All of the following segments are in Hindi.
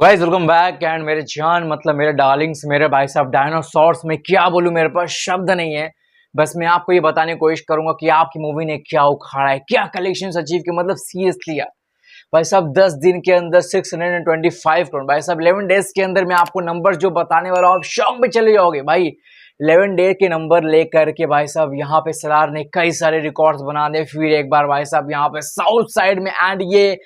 गाइस वेलकम बैक एंड मेरे जान मतलब मेरे डार्लिंग्स मेरे भाई साहब डायनासोर्स में क्या बोलूं, मेरे पास शब्द नहीं है। बस मैं आपको ये बताने की कोशिश करूंगा कि आपकी मूवी ने क्या उखाड़ा है, क्या कलेक्शंस अचीव किए। मतलब सीरियसली यार भाई साहब 10 दिन के अंदर 625 करोड़ भाई साहब 11 डेज के अंदर मैं आपको नंबर जो बताने वाला हूँ आप शॉक में चले जाओगे भाई। 11 डे के नंबर लेकर के भाई साहब यहाँ पे सलार ने कई सारे रिकॉर्ड्स बना दे फिर एक बार भाई साहब यहाँ पे साउथ साइड में एंड ये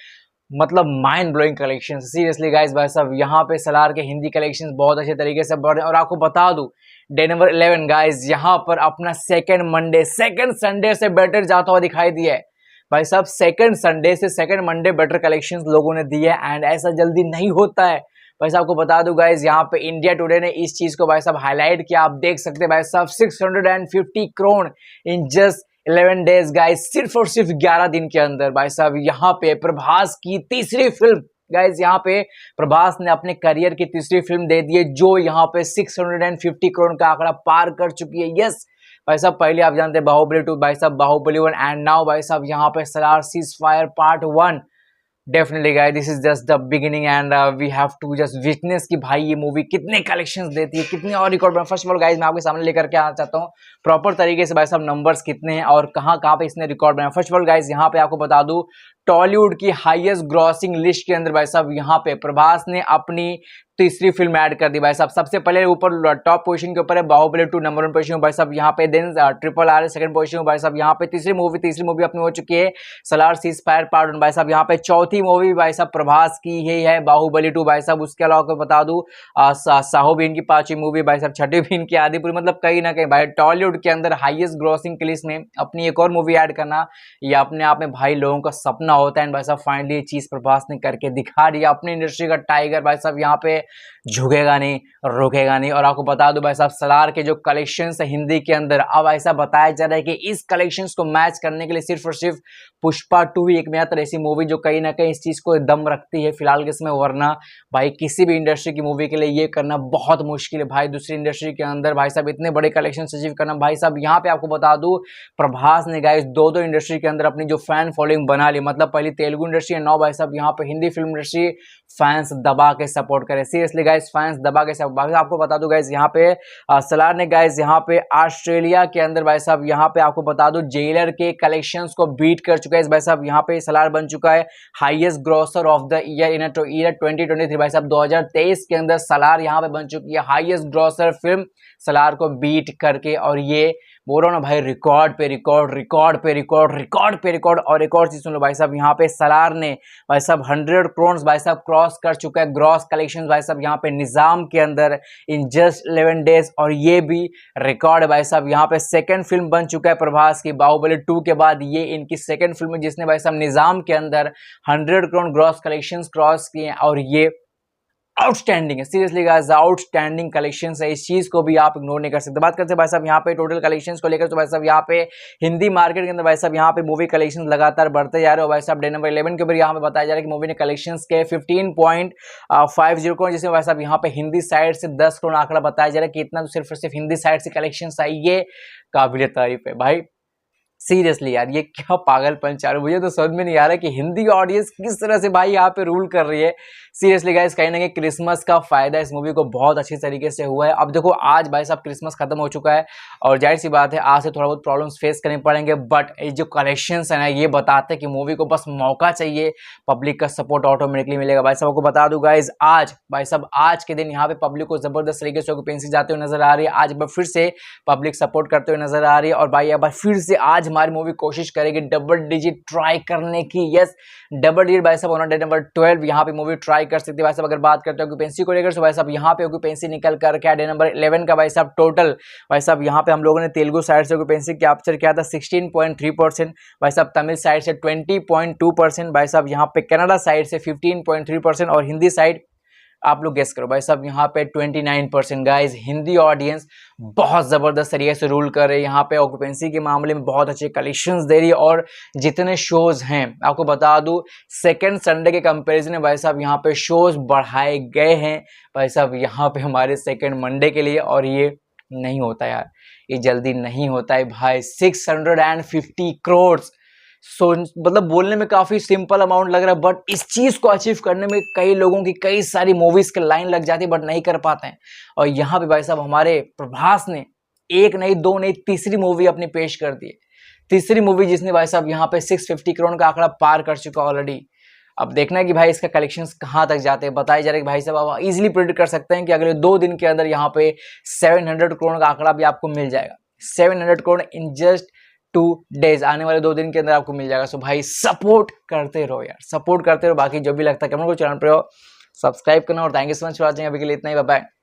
मतलब mind blowing collection seriously guys. भाई साहब यहाँ पे सलार के हिंदी कलेक्शंस बहुत अच्छे तरीके से बढ़ रहे हैं और आपको बता दूं डे नंबर 11 गाइस यहाँ पर अपना सेकंड संडे से बेटर जाता हुआ दिखाई दिया है। भाई साहब सेकंड संडे से सेकंड मंडे बेटर कलेक्शंस लोगों ने दिए एंड ऐसा जल्दी नहीं होता है। भाई साहब को बता दूं गाइस यहाँ पे इंडिया टुडे ने इस चीज को भाई साहब हाईलाइट किया, आप देख सकते हैं भाई साहब 650 crore in just 11 days guys, सिर्फ और सिर्फ 11 दिन के अंदर। भाई साहब यहाँ पे प्रभास की तीसरी फिल्म गाइस, यहाँ पे प्रभास ने अपने करियर की तीसरी फिल्म दे दी है जो यहाँ पे 650 करोड़ का आंकड़ा पार कर चुकी है। यस भाई साहब पहले आप जानते हैं बाहुबली 2, भाई साहब बाहुबली 1 एंड नाउ भाई साहब यहाँ पे Salaar ceasefire part 1। Definitely guys this is just the beginning and we have to just witness कि भाई ये मूवी कितने कलेक्शंस देती है, कितने और record. First of all guys मैं आपके सामने लेकर के आना चाहता हूँ प्रॉपर तरीके से भाई साहब नंबर्स कितने हैं और कहाँ कहाँ पे इसने रिकॉर्ड बनाया। फर्स्ट ऑफ ऑल गाइस यहाँ पे आपको बता दूं टॉलीवुड की हाईएस्ट ग्रॉसिंग लिस्ट के अंदर भाई साहब यहाँ पे प्रभास ने अपनी तीसरी फिल्म ऐड कर दी। भाई साहब सबसे पहले ऊपर टॉप पोजीशन के ऊपर है बाहुबली 2 नंबर 1 पोजीशन भाई साहब यहाँ पे, then triple R second position भाई साहब यहाँ पे, तीसरी मूवी अपनी हो चुकी है सलार सीज फायर पार्ट 1 भाई साहब यहाँ पे, चौथी मूवी भाई साहब प्रभास की ही है बाहुबली 2 भाई साहब। उसके अलावा को बता दूं साहो बीन की 5वीं मूवी भाई साहब, छठी बीन की आदिपुरी। मतलब कहीं ना कहीं भाई टॉलीवुड के अंदर हाईएस्ट ग्रॉसिंग की लिस्ट में अपनी एक और मूवी ऐड करना ये अपने आप में भाई लोगों का सपना होता है। भाई साहब फाइनली ये चीज प्रभास ने करके दिखा दिया, अपनी इंडस्ट्री का टाइगर भाई साहब यहाँ पे झुकेगा नहीं रुकेगा नहीं। और आपको बता दो भाई साहब सलार के जो कलेक्शंस है हिंदी के अंदर अब ऐसा बताया जा रहा है कि इस कलेक्शंस को मैच करने के लिए सिर्फ और सिर्फ पुष्पा 2 ही एकमात्र ऐसी मूवी जो कहीं ना कहीं इस चीज को दम रखती है फिलहाल के समय, वरना भाई किसी भी इंडस्ट्री की मूवी के लिए ये करना बहुत मुश्किल है भाई। दूसरी इंडस्ट्री के अंदर भाई साहब इतने बड़े कलेक्शन अचीव करना भाई साहब यहाँ पे आपको बता दूं प्रभास ने गाइस दो इंडस्ट्री के अंदर अपनी जो फैन फॉलोइंग बना ली। मतलब पहले तेलुगु इंडस्ट्री है, नौ भाई साहब यहाँ पे हिंदी फिल्म इंडस्ट्री फैंस दबा के सपोर्ट करे, सीरियसली गाइस फैंस दबा के सपोर्ट। आपको बता दूं गाइस यहाँ पे सलार ने गाइस यहाँ पे ऑस्ट्रेलिया के अंदर भाई साहब यहाँ पे आपको बता दूं जेलर के कलेक्शंस को बीट कर चुका है भाई साहब। यहाँ पे सलार बन चुका है highest grocer of the year in year 2023 भाई साहब 2023 के अंदर सलार यहाँ पे बन चुकी है हाईएस्ट ग्रॉसर फिल्म सलार को बीट करके। और ये बोल रहा हूँ ना भाई रिकॉर्ड पे रिकॉर्ड। और एक और चीज सुन लो भाई साहब यहाँ पे सलार ने भाई साहब 100 करोड़ भाई साहब क्रॉस कर चुका है ग्रॉस कलेक्शन भाई साहब यहाँ पे निजाम के अंदर इन जस्ट 11 डेज। और ये भी रिकॉर्ड है भाई साहब। यहाँ पे सेकंड फिल्म बन चुका है प्रभास की बाहुबली 2 के बाद ये इनकी सेकंड फिल्म है जिसने भाई साहब निजाम के अंदर 100 करोड़ ग्रॉस कलेक्शन क्रॉस किए हैं और ये आउटस्टैंडिंग है, सीरियसली गाइस आउटस्टैंडिंग कलेक्शंस है, इस चीज को भी आप इग्नोर नहीं कर सकते। बात करते हैं भाई साहब यहाँ पे टोटल कलेक्शंस को लेकर, तो भाई साहब यहाँ पे हिंदी मार्केट के अंदर भाई साहब यहाँ पे मूवी कलेक्शंस लगातार बढ़ते जा रहे हो भाई साहब। डे नंबर 11 के ऊपर यहाँ पे बताया जा रहा है कि मूवी ने कलेक्शंस के 15.50 करोड़, जिसमें भाई साहब यहाँ पे हिंदी साइड से 10 करोड़ आंकड़ा बताया जा रहा है कि इतना तो सिर्फ और सिर्फ हिंदी साइड से कलेक्शंस आई, ये काबिल तारीफ है भाई। सीरियसली यार ये क्या पागलपन चालू, मुझे तो समझ में नहीं आ रहा कि हिंदी ऑडियंस किस तरह से भाई यहाँ पे रूल कर रही है। सीरियसली गाइस कहीं ना कहीं क्रिसमस का फायदा इस मूवी को बहुत अच्छी तरीके से हुआ है। अब देखो आज भाई साहब क्रिसमस खत्म हो चुका है और जाहिर सी बात है आज से थोड़ा बहुत प्रॉब्लम्स फेस करने पड़ेंगे, बट ये जो कलेक्शंस है ना ये बताते हैं कि मूवी को बस मौका चाहिए, पब्लिक का सपोर्ट ऑटोमेटिकली मिलेगा। भाई साहब को बता दूं गाइज आज भाई साहब आज के दिन यहाँ पे पब्लिक को जबरदस्त तरीके से ऑक्यूपेंसी जाते हुए नजर आ रही है। आज एक बार फिर से पब्लिक सपोर्ट करते हुए नजर आ रही है और भाई एक बार फिर से आज हमारी मूवी कोशिश करेगी डबल डिजिट ट्राई करने की। यस डबल डिजिट भाई साहब ऑन डे नंबर 12 यहाँ पे मूवी ट्राई कर सकती है भाई साहब। अगर बात करते हैं ऑक्यूपेंसी को लेकर तो भाई साहब यहाँ पे ऑक्यूपेंसी निकल कर क्या डे नंबर 11 का भाई साहब टोटल भाई साहब यहाँ पे हम लोगों ने तेलुगु साइड से ऑक्यूपेंसी कैप्चर किया था 16.3%, भाई साहब तमिल साइड से 20.2%, भाई साहब यहाँ पे कनाडा साइड से 15.3% और हिंदी साइड आप लोग गेस करो भाई साहब यहाँ पे 29%। गाइज हिंदी ऑडियंस बहुत जबरदस्त तरीके से रूल कर रही है यहाँ पे, ऑक्यूपेंसी के मामले में बहुत अच्छे कलेक्शंस दे रही है और जितने शोज हैं आपको बता दूं सेकंड संडे के कंपैरिजन में भाई साहब यहाँ पे शोज बढ़ाए गए हैं भाई साहब यहाँ पे हमारे सेकंड मंडे के लिए। और ये नहीं होता यार, ये जल्दी नहीं होता है भाई। 650 करोड़ सो मतलब बोलने में काफी सिंपल अमाउंट लग रहा है, बट इस चीज को अचीव करने में कई लोगों की कई सारी मूवीज के लाइन लग जाती है बट नहीं कर पाते हैं। और यहाँ पे भाई साहब हमारे प्रभास ने एक नहीं दो नहीं तीसरी मूवी अपनी पेश कर दी है। तीसरी मूवी जिसने भाई साहब यहाँ पे 650 करोड़ का आंकड़ा पार कर चुका ऑलरेडी। अब देखना है कि भाई इसका कलेक्शंस कहाँ तक जाते हैं। बताया जा रहा है कि भाई साहब आप इजीली प्रेडिक्ट कर सकते हैं कि अगले 2 दिन के अंदर यहाँ पे 700 करोड़ का आंकड़ा भी आपको मिल जाएगा। 700 करोड़ इन जस्ट 2 डेज, आने वाले 2 दिन के अंदर आपको मिल जाएगा। सो भाई सपोर्ट करते रहो यार, सपोर्ट करते रहो। बाकी जो भी लगता है कमेंट को, चैनल पर हो सब्सक्राइब करना। और thank you so much for watching. अभी के लिए इतना ही, बाय बाय।